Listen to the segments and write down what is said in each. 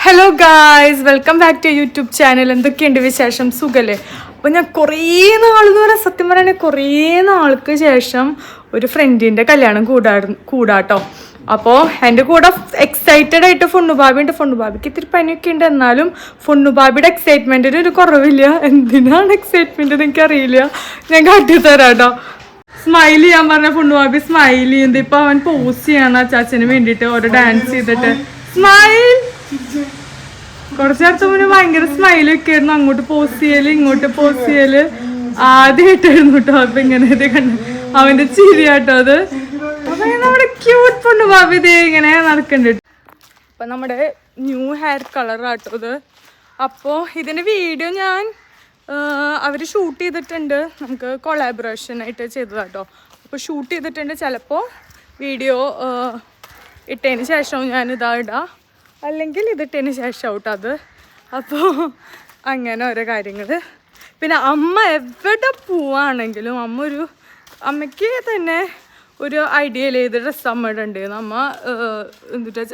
Hello guys, welcome back to YouTube channel. എന്തൊക്കെയുണ്ട് വിശേഷം? സുഖല്ലേ? അപ്പോൾ ഞാൻ കുറേ നാളെന്ന് പറയാൻ സത്യം പറയുകയാണെങ്കിൽ കുറേ നാൾക്ക് ശേഷം ഒരു ഫ്രണ്ടിൻ്റെ കല്യാണം കൂടാട്ടോ. അപ്പോൾ എൻ്റെ കൂടെ എക്സൈറ്റഡ് ആയിട്ട് ഫുണ്ണുബാബി ഉണ്ട്. ഫുണ്ണുബാബിക്ക് ഇത്തിരി പനിയൊക്കെ ഉണ്ട്, എന്നാലും ഫുണ്ണുബാബിയുടെ എക്സൈറ്റ്മെൻറ്റിന് ഒരു കുറവില്ല. എന്തിനാണ് എക്സൈറ്റ്മെൻറ്റ് എന്ന് എനിക്കറിയില്ല. ഞാൻ കാട്ടിത്തരാം കേട്ടോ. സ്മൈൽ ചെയ്യാൻ പറഞ്ഞ ഫുണ്ണുബാബി സ്മൈൽ ചെയ്യുന്നത്. ഇപ്പം അവൻ പോസ് ചെയ്യണം അച്ചാച്ചന് വേണ്ടിയിട്ട് ഓരോ ഡാൻസ് ചെയ്തിട്ട്. സ്മൈൽ കുറച്ചു നേരത്തെ മുന്നേ ഭയങ്കര സ്മൈലൊക്കെ ആയിരുന്നു. അങ്ങോട്ട് പോസ്റ്റ് ചെയ്യല് ഇങ്ങോട്ട് പോസ്റ്റ് ചെയ്യല് ആദ്യമായിട്ടായിരുന്നു കേട്ടോ. അപ്പൊ ഇങ്ങനെ കണ്ടു അവന്റെ ചിരിയാട്ടോ അത്. അപ്പൊ നമ്മുടെ ക്യൂട്ട് പൊണ്ണു ഭാവി ഇതേ ഇങ്ങനെ നടക്കണ്ട്. അപ്പൊ നമ്മുടെ ന്യൂ ഹെയർ കളറാട്ടോ ഇത്. അപ്പോൾ ഇതിന്റെ വീഡിയോ ഞാൻ അവർ ഷൂട്ട് ചെയ്തിട്ടുണ്ട്. നമുക്ക് കൊളാബറേഷൻ ആയിട്ട് ചെയ്തതാട്ടോ. അപ്പോൾ ഷൂട്ട് ചെയ്തിട്ടുണ്ട്. ചിലപ്പോൾ വീഡിയോ ഇട്ടതിന് ശേഷം ഞാൻ ഇടാം, അല്ലെങ്കിൽ ഇതിട്ടതിന് ശേഷം ഔട്ട് അത്. അപ്പോൾ അങ്ങനെ ഓരോ കാര്യങ്ങൾ. പിന്നെ അമ്മ എവിടെ പോവാണെങ്കിലും അമ്മയ്ക്ക് തന്നെ ഒരു ഐഡിയയിൽ ചെയ്ത് ഡ്രസ്സ് അമ്മ ഇടണ്ടായിരുന്നു. അമ്മ എന്നിട്ട്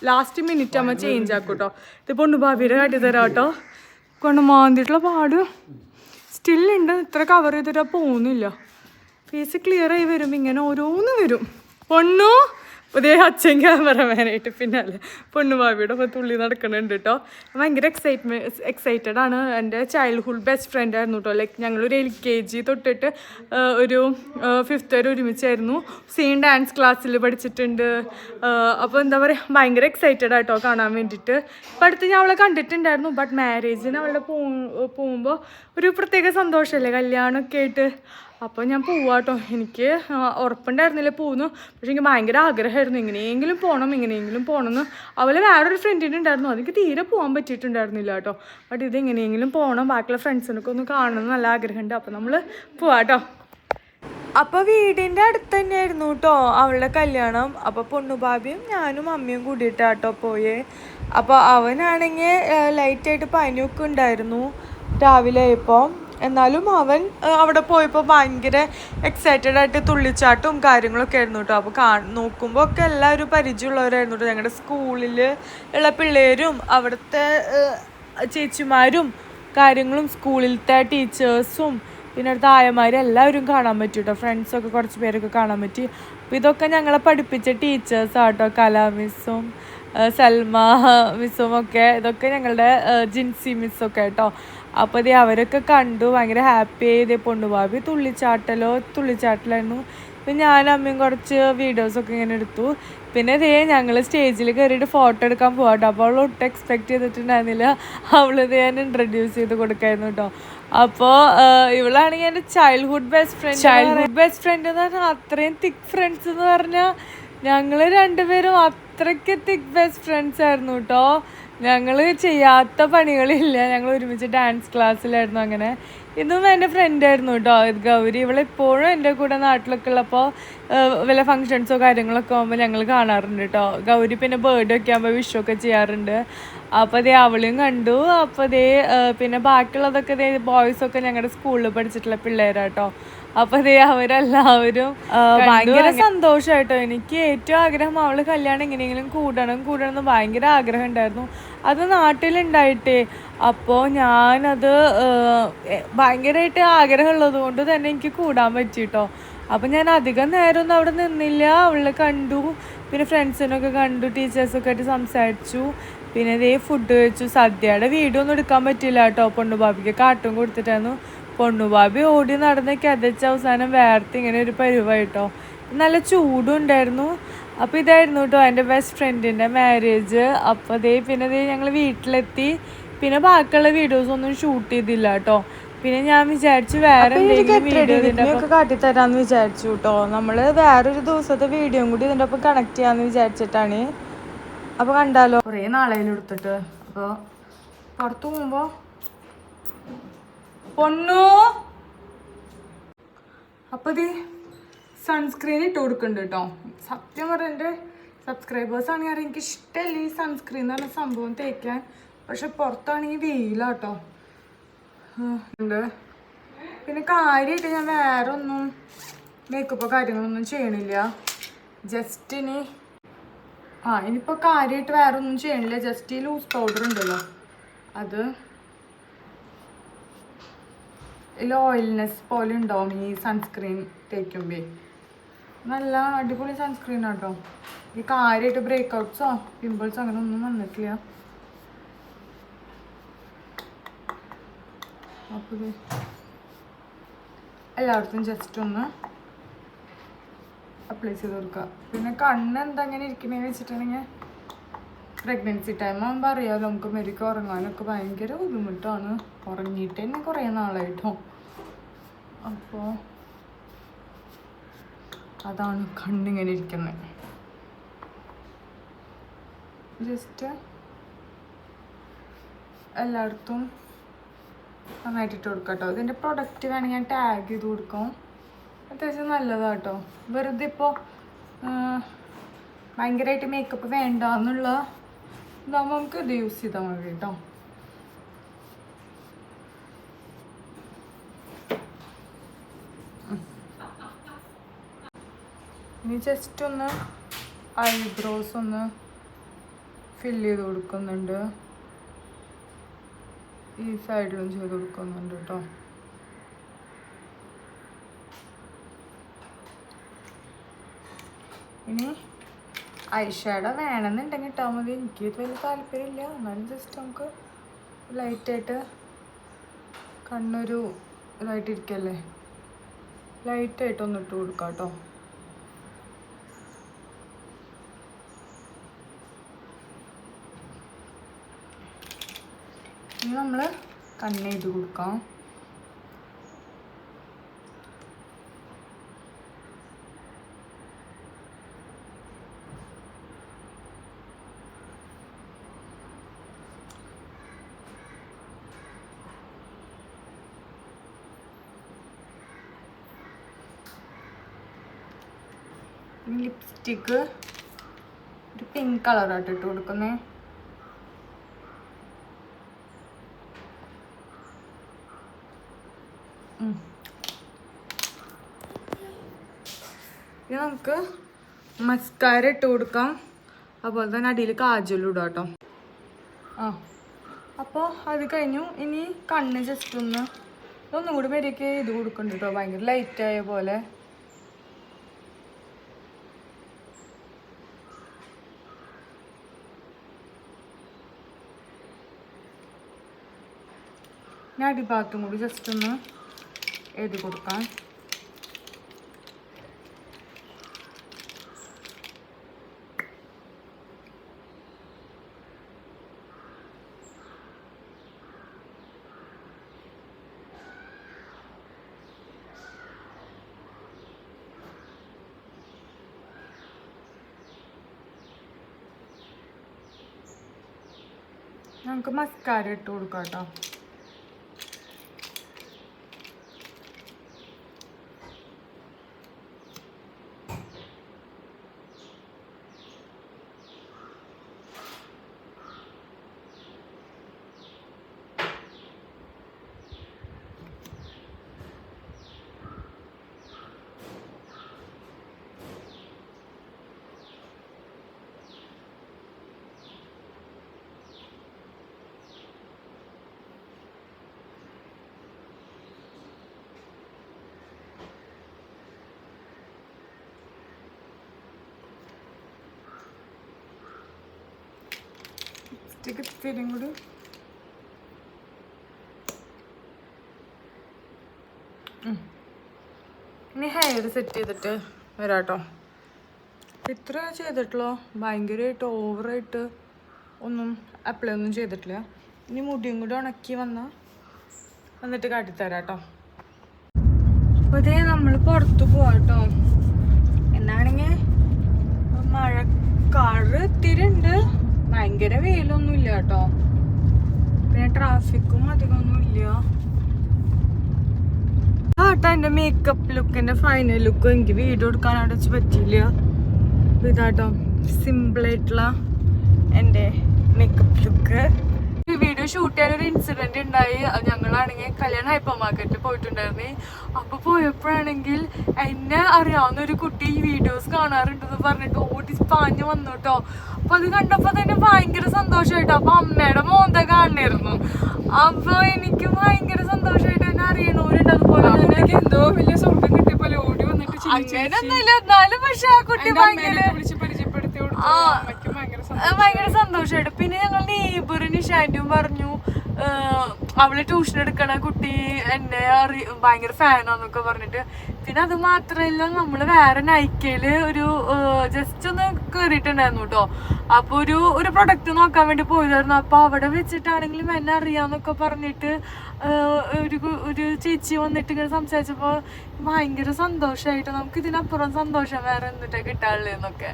ലാസ്റ്റ് മിനിറ്റ് അമ്മ ചേഞ്ച് ആക്കും കേട്ടോ. ഇത് പൊണ്ണുഭാബിയുടെ കാട്ടി തരാം കേട്ടോ. കൊണ്ട് മാന്തിയിട്ടുള്ള പാട് സ്റ്റില്ലുണ്ട്. ഇത്ര കവർ ചെയ്തിട്ട് പോകുന്നില്ല. ഫേസ് ക്ലിയർ ആയി വരും. ഇങ്ങനെ ഓരോന്ന് വരും. പൊണ്ണു പുതിയ അച്ഛൻ ക്യാമറമാനായിട്ട് പിന്നാലെ പൊണ്ണുഭാവിയുടെ അപ്പോൾ തുള്ളി നടക്കുന്നുണ്ട് കേട്ടോ. ഭയങ്കര എക്സൈറ്റഡ് ആണ്. എൻ്റെ ചൈൽഡ്ഹുഡ് ബെസ്റ്റ് ഫ്രണ്ട് ആയിരുന്നു കേട്ടോ. ലൈക്ക് ഞങ്ങളൊരു LKG തൊട്ടിട്ട് ഒരു 5th വരെ ഒരുമിച്ചായിരുന്നു. സെയിം ഡാൻസ് ക്ലാസ്സിൽ പഠിച്ചിട്ടുണ്ട്. അപ്പോൾ എന്താ പറയുക, ഭയങ്കര എക്സൈറ്റഡ് ആയിട്ടോ കാണാൻ വേണ്ടിയിട്ട്. ഇപ്പം അടുത്ത് ഞാൻ അവളെ കണ്ടിട്ടുണ്ടായിരുന്നു. ബട്ട് മാരേജിന് അവളുടെ പോകുമ്പോൾ ഒരു പ്രത്യേക സന്തോഷമല്ലേ, കല്യാണമൊക്കെ ആയിട്ട്. അപ്പോൾ ഞാൻ പോവാട്ടോ. എനിക്ക് ഉറപ്പുണ്ടായിരുന്നില്ല പോകുന്നു. പക്ഷെ എനിക്ക് ഭയങ്കര ആഗ്രഹമായിരുന്നു എങ്ങനെയെങ്കിലും പോകണം എന്ന്. അവളെ വേറൊരു ഫ്രണ്ടിനുണ്ടായിരുന്നു. അതെനിക്ക് തീരെ പോകാൻ പറ്റിയിട്ടുണ്ടായിരുന്നില്ല കേട്ടോ. ബട്ട് ഇത് എങ്ങനെയെങ്കിലും പോകണം, ബാക്കിയുള്ള ഫ്രണ്ട്സിനൊക്കെ ഒന്ന് കാണണം എന്ന് നല്ല ആഗ്രഹമുണ്ട്. അപ്പോൾ നമ്മൾ പോവാട്ടോ. അപ്പോൾ വീടിൻ്റെ അടുത്ത് തന്നെയായിരുന്നു കേട്ടോ അവളുടെ കല്യാണം. അപ്പോൾ പൊണ്ണുഭാബിയും ഞാനും അമ്മയും കൂടിയിട്ടാട്ടോ പോയേ. അപ്പോൾ അവനാണെങ്കിൽ ലൈറ്റായിട്ട് പനിയൊക്കെ ഉണ്ടായിരുന്നു രാവിലെ ആയപ്പോൾ. എന്നാലും അവൻ അവിടെ പോയപ്പോൾ ഭയങ്കര എക്സൈറ്റഡ് ആയിട്ട് തുള്ളിച്ചാട്ടും കാര്യങ്ങളൊക്കെ ആയിരുന്നു കേട്ടോ. അപ്പോൾ നോക്കുമ്പോൾ ഒക്കെ എല്ലാവരും പരിചയമുള്ളവരായിരുന്നു കേട്ടോ. ഞങ്ങളുടെ സ്കൂളിൽ ഉള്ള പിള്ളേരും അവിടുത്തെ ചേച്ചിമാരും കാര്യങ്ങളും സ്കൂളിലത്തെ ടീച്ചേഴ്സും പിന്നെ അടുത്ത ആയമാരും എല്ലാവരും കാണാൻ പറ്റും കേട്ടോ. ഫ്രണ്ട്സൊക്കെ കുറച്ച് പേരൊക്കെ കാണാൻ പറ്റി. അപ്പോൾ ഇതൊക്കെ ഞങ്ങളെ പഠിപ്പിച്ച ടീച്ചേഴ്സാട്ടോ. കലാ മിസ്സും സൽമ മിസ്സും ഒക്കെ. ഇതൊക്കെ ഞങ്ങളുടെ ജിൻസി മിസ്സൊക്കെ കേട്ടോ. അപ്പോൾ ഇതേ അവരൊക്കെ കണ്ടു, ഭയങ്കര ഹാപ്പി ആയി. പൊണ്ണുഭാബി തുള്ളിച്ചാട്ടലായിരുന്നു. പിന്നെ ഞാനും അമ്മയും കുറച്ച് വീഡിയോസൊക്കെ ഇങ്ങനെ എടുത്തു. പിന്നെ ഇതേ ഞങ്ങൾ സ്റ്റേജിൽ കയറിയിട്ട് ഫോട്ടോ എടുക്കാൻ പോകാട്ടോ. അപ്പോൾ അവൾ ഒട്ടും എക്സ്പെക്റ്റ് ചെയ്തിട്ടുണ്ടായിരുന്നില്ല. അവളിത് ഞാൻ ഇൻട്രൊഡ്യൂസ് ചെയ്ത് കൊടുക്കായിരുന്നു കേട്ടോ. അപ്പോൾ ഇവളാണെങ്കിൽ എൻ്റെ ചൈൽഡ്ഹുഡ് ബെസ്റ്റ് ഫ്രണ്ട് എന്ന് പറഞ്ഞാൽ അത്രയും തിക്ക് ഫ്രണ്ട്സ് എന്ന് പറഞ്ഞാൽ ഞങ്ങൾ രണ്ടുപേരും അത്രയ്ക്ക് തിക്ക് ബെസ്റ്റ് ഫ്രണ്ട്സ് ആയിരുന്നു കേട്ടോ. ഞങ്ങൾ ചെയ്യാത്ത പണികളില്ല. ഞങ്ങൾ ഒരുമിച്ച് ഡാൻസ് ക്ലാസ്സിലായിരുന്നു. അങ്ങനെ ഇതും എൻ്റെ ഫ്രണ്ടായിരുന്നു കേട്ടോ. ഗൗരി. ഇവളെപ്പോഴും എൻ്റെ കൂടെ നാട്ടിലൊക്കെ ഉള്ളപ്പോൾ വല്ല ഫങ്ഷൻസോ കാര്യങ്ങളൊക്കെ ആകുമ്പോൾ ഞങ്ങൾ കാണാറുണ്ട് കേട്ടോ. ഗൗരി പിന്നെ ബർത്ത്ഡേ ഒക്കെ ആകുമ്പോൾ വിഷൊക്കെ ചെയ്യാറുണ്ട്. അപ്പോൾ അതേ അവളും കണ്ടു. അപ്പോൾ അതേ പിന്നെ ബാക്കിയുള്ളതൊക്കെ അതേ ബോയ്സൊക്കെ ഞങ്ങളുടെ സ്കൂളിൽ പഠിച്ചിട്ടുള്ള പിള്ളേരാട്ടോ. അപ്പോൾ അതേ അവരെല്ലാവരും ഭയങ്കര സന്തോഷമായിട്ടോ. എനിക്ക് ഏറ്റവും ആഗ്രഹം അവള് കല്യാണം എങ്ങനെയെങ്കിലും കൂടണം എന്ന് ഭയങ്കര ആഗ്രഹം ഉണ്ടായിരുന്നു. അത് നാട്ടിലുണ്ടായിട്ടേ. അപ്പോൾ ഞാനത് ഭയങ്കരമായിട്ട് ആഗ്രഹമുള്ളത് കൊണ്ട് തന്നെ എനിക്ക് കൂടാൻ പറ്റിട്ടോ. അപ്പം ഞാൻ അധികം നേരമൊന്നും അവിടെ നിന്നില്ല. അവളെ കണ്ടു, പിന്നെ ഫ്രണ്ട്സിനൊക്കെ കണ്ടു, ടീച്ചേഴ്സൊക്കെ ആയിട്ട് സംസാരിച്ചു. പിന്നെ ഇതേ ഫുഡ് കഴിച്ചു. സദ്യയുടെ വീഡിയോ ഒന്നും എടുക്കാൻ പറ്റില്ല കേട്ടോ. പൊണ്ണുഭാബിക്ക് കാട്ടും കൊടുത്തിട്ടായിരുന്നു. പൊണ്ണുഭാബി ഓടി നടന്ന് കിതച്ച് അവസാനം വേർത്ത് ഇങ്ങനെ ഒരു പരിവായിട്ടോ. നല്ല ചൂടും ഉണ്ടായിരുന്നു. അപ്പോൾ ഇതായിരുന്നു കേട്ടോ എൻ്റെ ബെസ്റ്റ് ഫ്രണ്ടിൻ്റെ മാരേജ്. അപ്പോൾ പിന്നെ ഞങ്ങൾ വീട്ടിലെത്തി. പിന്നെ ബാക്കിയുള്ള വീഡിയോസ് ഒന്നും ഷൂട്ട് ചെയ്തില്ല കേട്ടോ. പിന്നെ ഞാൻ വിചാരിച്ചു വേറെ എന്തെങ്കിലും വീഡിയോ ഒക്കെ കാട്ടിത്തരാന്ന് വിചാരിച്ചു കേട്ടോ. നമ്മൾ വേറൊരു ദിവസത്തെ വീഡിയോ കൂടി ഇതിൻ്റെ ഒപ്പം കണക്ട് ചെയ്യാന്ന് വിചാരിച്ചിട്ടാണ്. അപ്പോൾ കണ്ടാലോ, കുറേ നാളെടുത്തിട്ട്. അപ്പോൾ പുറത്ത് പോകുമ്പോൾ പൊണ്ണു അപ്പോൾ ഇത് സൺസ്ക്രീൻ ഇട്ട് കൊടുക്കുന്നുണ്ട് കേട്ടോ. സത്യം പറഞ്ഞ എൻ്റെ സബ്സ്ക്രൈബേഴ്സ് ആണെങ്കിൽ അറിയാം എനിക്ക് ഇഷ്ടമല്ല ഈ സൺസ്ക്രീൻ എന്ന് പറഞ്ഞ സംഭവം തേക്കാൻ. പക്ഷെ പുറത്താണെങ്കിൽ വെയിലാട്ടോ ഉണ്ട്. പിന്നെ കാര്യമായിട്ട് ഞാൻ വേറെ ഒന്നും മേക്കപ്പോ കാര്യങ്ങളൊന്നും ചെയ്യണില്ല. ജസ്റ്റ് ഇനി ഇനിയിപ്പോൾ കാര്യമായിട്ട് വേറെ ഒന്നും ചെയ്യണില്ല. ജസ്റ്റ് ഈ ലൂസ് പൗഡർ ഉണ്ടല്ലോ അത് ഓയിൽനെസ് പോലെ ഉണ്ടാവും ഈ സൺസ്ക്രീൻ തേക്കുമ്പോൾ. നല്ല അടിപൊളി സ്ക്രീൻ ആട്ടോ. ഈ കാര്യമായിട്ട് ബ്രേക്ക്ഔട്ട്സോ പിമ്പിൾസോ അങ്ങനെ ഒന്നും വന്നിട്ടില്ല. അപ്പോൾ എല്ലായിടത്തും ജസ്റ്റ് ഒന്ന് അപ്ലൈ ചെയ്ത് കൊടുക്കുക. പിന്നെ കണ്ണ് എന്താ അങ്ങനെ ഇരിക്കണേന്ന് വെച്ചിട്ടുണ്ടെങ്കിൽ പ്രഗ്നൻസി ടൈം ആകുമ്പോൾ അറിയാമല്ലോ, നമുക്ക് മെരുക്ക് ഉറങ്ങാനൊക്കെ ഭയങ്കര ബുദ്ധിമുട്ടാണ്. ഉറങ്ങിയിട്ട് തന്നെ കുറേ നാളായിട്ടോ. അപ്പോൾ അതാണ് കണ്ണിങ്ങനെ ഇരിക്കുന്നത്. ജസ്റ്റ് എല്ലായിടത്തും നന്നായിട്ട് ഇട്ട് കൊടുക്കാം കേട്ടോ. ഇതിൻ്റെ പ്രൊഡക്റ്റ് വേണമെങ്കിൽ ഞാൻ ടാഗ് ചെയ്ത് കൊടുക്കാം. അത്യാവശ്യം നല്ലതാട്ടോ. വെറുതെ ഇപ്പോൾ ഭയങ്കരമായിട്ട് മേക്കപ്പ് വേണ്ട എന്നുള്ള ഇതാകുമ്പോൾ നമുക്ക് ഇത് യൂസ് ചെയ്താൽ മതി കേട്ടോ. ഇനി ജസ്റ്റ് ഒന്ന് ഐബ്രോസ് ഒന്ന് ഫില്ല് ചെയ്ത് കൊടുക്കുന്നുണ്ട്. ഈ സൈഡിലും ചെയ്ത് കൊടുക്കുന്നുണ്ട് കേട്ടോ. ഇനി ഐഷാഡോ വേണമെന്നുണ്ടെങ്കിൽ ഇട്ടാൽ മതി. എനിക്ക് ഇത് വലിയ താല്പര്യമില്ല. എന്നാലും ജസ്റ്റ് നമുക്ക് ലൈറ്റായിട്ട് കണ്ണൊരു ഇതായിട്ടിരിക്കല്ലേ, ലൈറ്റായിട്ടൊന്ന് ഇട്ട് കൊടുക്കാം കേട്ടോ. ഇനി നമ്മൾ കണ്ണ് ചെയ്ത് കൊടുക്കാം. ലിപ്സ്റ്റിക്ക് ഒരു പിങ്ക് കളറായിട്ട് ഇട്ട് കൊടുക്കുന്നേ. ഇനി നമുക്ക് മസ്കാര ഇട്ട് കൊടുക്കാം. അതുപോലെ തന്നെ അടിയിൽ കാജലും ഇടാം കേട്ടോ. അപ്പോൾ അത് കഴിഞ്ഞു. ഇനി കണ്ണ് ജസ്റ്റ് ഒന്നും കൂടി വരെയൊക്കെ ഇത് കൊടുക്കുന്നുണ്ട് കേട്ടോ. ഭയങ്കര ലൈറ്റായ പോലെ. ഞാൻ അടിഭാഗത്തും കൂടി ജസ്റ്റ് ഒന്ന് എഴുതി കൊടുക്കാം. നമുക്ക് മസ്കാര ഇട്ട് കൊടുക്കാം കേട്ടോ. ഇത്തിരി കൂടി ഇനി ഹെയർ സെറ്റ് ചെയ്തിട്ട് വരാട്ടോ. ഇത്ര ചെയ്തിട്ടുള്ളൂ. ഭയങ്കരമായിട്ട് ഓവറായിട്ട് ഒന്നും അപ്ലൈ ഒന്നും ചെയ്തിട്ടില്ല. ഇനി മുടിയും കൂടി ഉണക്കി വന്നിട്ട് കാട്ടിത്തരാം കേട്ടോ. അപ്പോൾ ഇതേ നമ്മൾ പുറത്ത് പോവാട്ടോ. എന്നാണെങ്കിൽ മഴക്കാറ് ഇത്തിരി ഉണ്ട്. ഭയങ്കര വെയിലൊന്നും ഇല്ല കേട്ടോ. പിന്നെ ട്രാഫിക്കും അധികമൊന്നും ഇല്ല. കേട്ടോ എൻ്റെ മേക്കപ്പ് ലുക്കിൻ്റെ ഫൈനൽ ലുക്ക് എനിക്ക് വീഡിയോ എടുക്കാൻ അവിടെ വെച്ച് പറ്റിയില്ല. അപ്പോൾ ഇതാട്ടോ സിമ്പിളായിട്ടുള്ള എൻ്റെ മേക്കപ്പ് ലുക്ക്. ഈ വീഡിയോ ഷൂട്ട് ചെയ്യാനൊരു ഇൻസിഡന്റ് ഉണ്ടായി. ഞങ്ങളാണെങ്കിൽ കല്യാൺ ഹൈപ്പർ മാർക്കറ്റിൽ പോയിട്ടുണ്ടായിരുന്നു. അപ്പൊ പോയപ്പോഴാണെങ്കിൽ എന്നെ അറിയാവുന്ന ഒരു കുട്ടി ഈ വീഡിയോസ് കാണാറുണ്ടെന്ന് പറഞ്ഞിട്ട് ഓടി പാഞ്ഞു വന്നു കേട്ടോ. അപ്പൊ അത് കണ്ടപ്പോ തന്നെ ഭയങ്കര സന്തോഷമായിട്ടോ. അപ്പൊ അമ്മയുടെ മോന്ത കാണണായിരുന്നു. അപ്പൊ എനിക്ക് ഭയങ്കര സന്തോഷമായിട്ട് എന്നെ അറിയണവരുണ്ട്. അതുപോലെ എന്തോ വലിയ സ്വർഗം കിട്ടിയപ്പോലെ ഓടി വന്നിട്ട് അങ്ങനെയൊന്നുമില്ല, എന്നാലും പക്ഷെ ആ കുട്ടി ഭയങ്കര സന്തോഷമായിട്ട്. പിന്നെ ഞങ്ങൾ നെയ്ബർ നിഷാന്റും പറഞ്ഞു അവള് ട്യൂഷൻ എടുക്കണ കുട്ടി എന്നെ ഭയങ്കര ഫാനാന്നൊക്കെ പറഞ്ഞിട്ട്. പിന്നെ അത് മാത്രല്ല, നമ്മള് വേറെ നൈക്കയില് ഒരു ജസ്റ്റ് ഒന്ന് കേറിയിട്ടുണ്ടായിരുന്നു കേട്ടോ. അപ്പൊ ഒരു പ്രൊഡക്റ്റ് നോക്കാൻ വേണ്ടി പോയതായിരുന്നു. അപ്പൊ അവിടെ വെച്ചിട്ടാണെങ്കിലും എന്നെ അറിയാന്നൊക്കെ പറഞ്ഞിട്ട് ഒരു ചേച്ചി വന്നിട്ട് ഇങ്ങനെ സംസാരിച്ചപ്പോ ഭയങ്കര സന്തോഷമായിട്ട്. നമുക്ക് ഇതിനപ്പുറം സന്തോഷം വേറെ എന്നിട്ട് കിട്ടാനുള്ളതെന്നൊക്കെ.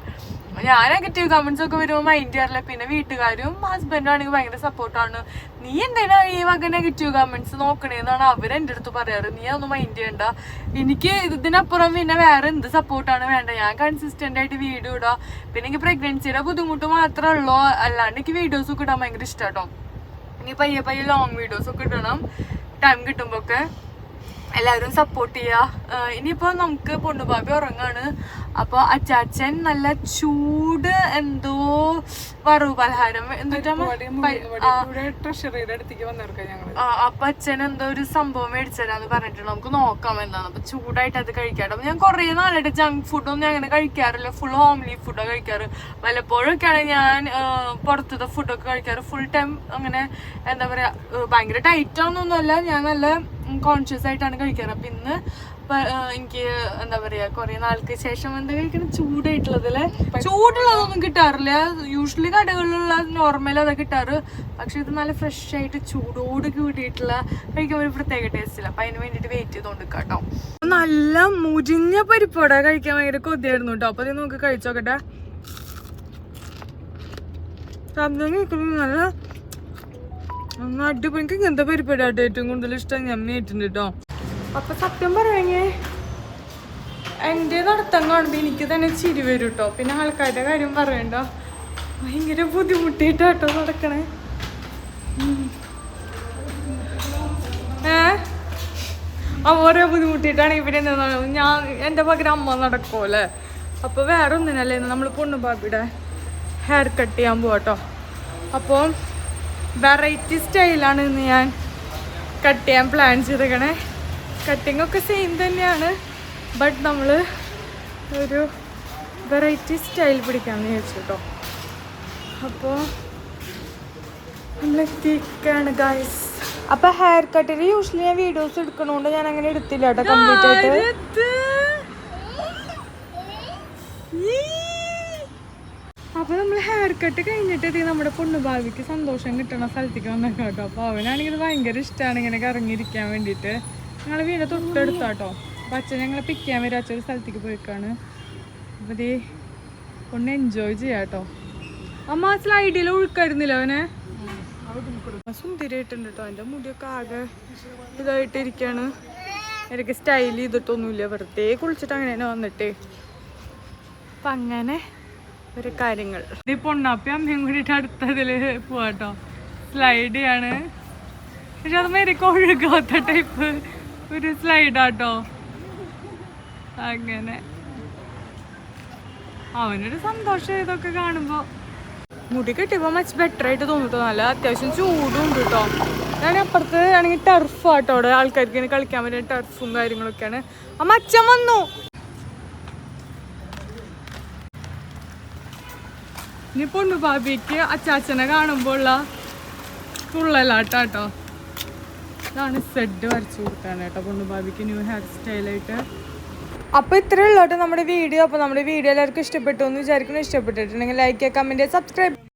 ഞാൻ നെഗറ്റീവ് കമന്റ്സ് ഒക്കെ വരുമ്പോൾ മൈൻഡ് ചെയ്യാറില്ല. പിന്നെ വീട്ടുകാരും ഹസ്ബൻഡും ആണെങ്കിൽ ഭയങ്കര സപ്പോർട്ടാണ്. നീ എന്തിനാ ഈ വക നെഗറ്റീവ് കമന്റ്സ് നോക്കണേന്നാണ് അവരെൻ്റെ അടുത്ത് പറയാറ്. നീ അതൊന്നും മൈൻഡ് ചെയ്യണ്ട. എനിക്ക് ഇതിനപ്പുറം പിന്നെ വേറെ എന്ത് സപ്പോർട്ടാണ് വേണ്ട. ഞാൻ കൺസിസ്റ്റന്റ് ആയിട്ട് വീഡിയോ ഇടാം. പിന്നെ എനിക്ക് പ്രഗ്നൻസിയുടെ ബുദ്ധിമുട്ട് മാത്രമേ ഉള്ളൂ, അല്ലാണ്ട് എനിക്ക് വീഡിയോസ് ഒക്കെ ഇടാൻ ഭയങ്കര ഇഷ്ടാട്ടോ. ഇനി പയ്യെ ലോങ് വീഡിയോസ് ഒക്കെ ഇടണം ടൈം കിട്ടുമ്പോ ഒക്കെ. എല്ലാവരും സപ്പോർട്ട് ചെയ്യുക. ഇനിയിപ്പോൾ നമുക്ക് പൊണ്ണുപാപ്പി ഉറങ്ങാണ്. അപ്പോൾ അച്ചാച്ചൻ നല്ല ചൂട് എന്തോ വറവ് പലഹാരം അപ്പൊ അച്ഛൻ എന്തോ ഒരു സംഭവം മേടിച്ചതരാന്ന് പറഞ്ഞിട്ടുണ്ട്. നമുക്ക് നോക്കാം എന്താണ്. അപ്പൊ ചൂടായിട്ട് അത് കഴിക്കാട്ടോ. അപ്പൊ ഞാൻ കുറെ നാളായിട്ട് ജങ്ക് ഫുഡൊന്നും അങ്ങനെ കഴിക്കാറില്ല. ഫുൾ ഹോംലി ഫുഡാണ് കഴിക്കാറ്. വല്ലപ്പോഴൊക്കെയാണ് ഞാൻ പുറത്തത്തെ ഫുഡൊക്കെ കഴിക്കാറ്. ഫുൾ ടൈം അങ്ങനെ എന്താ പറയാ ഭയങ്കര ടൈറ്റ് ആവുന്നൊന്നുമല്ല, ഞാൻ നല്ല കോൺഷ്യസ് ആയിട്ടാണ് കഴിക്കാറ്. അപ്പൊ ഇന്ന് എനിക്ക് എന്താ പറയാ കുറെ നാൾക്ക് ശേഷം എന്താ കഴിക്കണം ചൂടായിട്ടുള്ളത് അല്ലേ. ചൂടുള്ളതൊന്നും കിട്ടാറില്ല. യൂഷ്വലി കടകളിലുള്ള നോർമൽ അതൊക്കെ കിട്ടാറ്. പക്ഷെ ഇത് നല്ല ഫ്രഷ് ആയിട്ട് ചൂടോട് കൂടിയിട്ടുള്ള കഴിക്കാൻ ഒരു പ്രത്യേക ടേസ്റ്റ് ഇല്ല. അപ്പൊ അതിന് വേണ്ടിട്ട് വെയിറ്റ് ചെയ്തോണ്ട് കേട്ടോ. നല്ല മുരിഞ്ഞ പരിപ്പോട കഴിക്കാൻ ഭയങ്കര കൊതിയായിരുന്നു കേട്ടോ. അപ്പൊ ഇത് നമുക്ക് കഴിച്ചോക്കട്ടെ. നല്ല അടിപൊളി. എനിക്ക് ഇങ്ങനത്തെ പരിപാടിയായിട്ട് ഏറ്റവും കൂടുതൽ ഇഷ്ടം ഞമ്മിയായിട്ടുണ്ട് കേട്ടോ. അപ്പൊ സത്യം പറയുകയെ എൻ്റെ നടത്തം കാണുമ്പോൾ എനിക്ക് തന്നെ ചിരി വരും കേട്ടോ. പിന്നെ ആൾക്കാരുടെ കാര്യം പറയണ്ട, ഭയങ്കര ബുദ്ധിമുട്ടിയിട്ടാട്ടോ നടക്കണേ. ഓരോ ബുദ്ധിമുട്ടിയിട്ടാണ് ഇവിടെ ഞാൻ എൻ്റെ പകരം അമ്മ നടക്കുമല്ലേ. അപ്പോൾ വേറെ ഒന്നിനല്ലേ നമ്മൾ പൊണ്ണുപാപ്പിയുടെ ഹെയർ കട്ട് ചെയ്യാൻ പോവാട്ടോ. അപ്പോൾ വെറൈറ്റി സ്റ്റൈലാണ് ഇന്ന് ഞാൻ കട്ട് ചെയ്യാൻ പ്ലാൻ ചെയ്തേക്കണേ. കട്ടിങ് ഒക്കെ സെയിം തന്നെയാണ്, ബട്ട് നമ്മൾ ഒരു വെറൈറ്റി സ്റ്റൈൽ പിടിക്കാമെന്ന് വിചാരിച്ചു കേട്ടോ. അപ്പോൾ നമ്മളെത്തിക്കാണ് ഗൈസ്. അപ്പോൾ ഹെയർ കട്ടിൽ യൂഷ്വലി ഞാൻ വീഡിയോസ് എടുക്കണോണ്ട് ഞാൻ അങ്ങനെ എടുത്തില്ല കേട്ടോ കംപ്ലീറ്റ് ആയിട്ട്. അപ്പോൾ നമ്മൾ ഹെയർ കട്ട് കഴിഞ്ഞിട്ട് നമ്മുടെ പൊണ്ണുഭാവിക്ക് സന്തോഷം കിട്ടണ സ്ഥലത്തേക്ക് വന്നേക്കാം കേട്ടോ. അപ്പോൾ അവനാണെങ്കിൽ ഇത് ഭയങ്കര ഇഷ്ടമാണ് ഇങ്ങനെ കറങ്ങിയിരിക്കാൻ വേണ്ടിയിട്ട്. ഞങ്ങൾ വീട് തൊട്ടെടുത്താട്ടോ. അപ്പോൾ അച്ഛൻ ഞങ്ങളെ പിക്ക് ചെയ്യാൻ വരും. അച്ഛൻ സ്ഥലത്തേക്ക് പോയിക്കാണ്. അപ്പോൾ ഇതേ ഒന്ന് എൻജോയ് ചെയ്യാം കേട്ടോ. അമ്മ സ്ലൈഡിൽ ഒഴുക്കായിരുന്നില്ല അവനെ. സുന്ദരിയായിട്ടുണ്ട് കേട്ടോ. എൻ്റെ മുടിയൊക്കെ ആകെ ഇതായിട്ടിരിക്കുകയാണ്. എനിക്ക് സ്റ്റൈൽ ചെയ്തിട്ടൊന്നുമില്ല, വെറുതെ കുളിച്ചിട്ട് അങ്ങനെ തന്നെ വന്നിട്ടേ. അപ്പം അങ്ങനെ ഒരു കാര്യങ്ങൾ. ഈ പൊണ്ണാപ്പി അമ്മയും കൂടിയിട്ട് അടുത്തതിൽ പോവാട്ടോ. സ്ലൈഡ് ചെയ്യാണ്. പക്ഷെ അത് മേരി ഒഴുകാത്ത ടൈപ്പ് ഒരു സ്ലൈഡാട്ടോ. അങ്ങനെ അവനൊരു സന്തോഷം ഇതൊക്കെ കാണുമ്പോൾ. മുടി കെട്ടിയപ്പോൾ മച്ച് ബെറ്റർ ആയിട്ട് തോന്നിട്ടോ. നല്ല അത്യാവശ്യം ചൂടും ഉണ്ട് കേട്ടോ. ഞാൻ അപ്പുറത്ത് ആണെങ്കിൽ ടർഫാട്ടോ. അവിടെ ആൾക്കാർക്ക് ഇങ്ങനെ കളിക്കാൻ പറ്റിയ ടർഫും കാര്യങ്ങളൊക്കെയാണ്. അമ്മ അച്ഛൻ വന്നു. ഇനി പൊണ്ണുപാപ്പിക്ക് അച്ചാച്ചനെ കാണുമ്പോൾ ഉള്ള തുള്ളലാട്ടോ. ഇതാണ് സെഡ് വരച്ചു കൊടുത്താണ് കേട്ടോ പൊണ്ണുപാപ്പിക്ക് ന്യൂ ഹെയർ സ്റ്റൈലായിട്ട്. അപ്പോൾ ഇത്രയേ ഉള്ളൂ കേട്ടോ നമ്മുടെ വീഡിയോ. അപ്പോൾ നമ്മുടെ വീഡിയോ എല്ലാവർക്കും ഇഷ്ടപ്പെട്ടു എന്ന് വിചാരിക്കുന്നു. ഇഷ്ടപ്പെട്ടിട്ടുണ്ടെങ്കിൽ ലൈക്ക് ചെയ്യുക, കമൻറ്റ് ചെയ്യുക, സബ്സ്ക്രൈബ്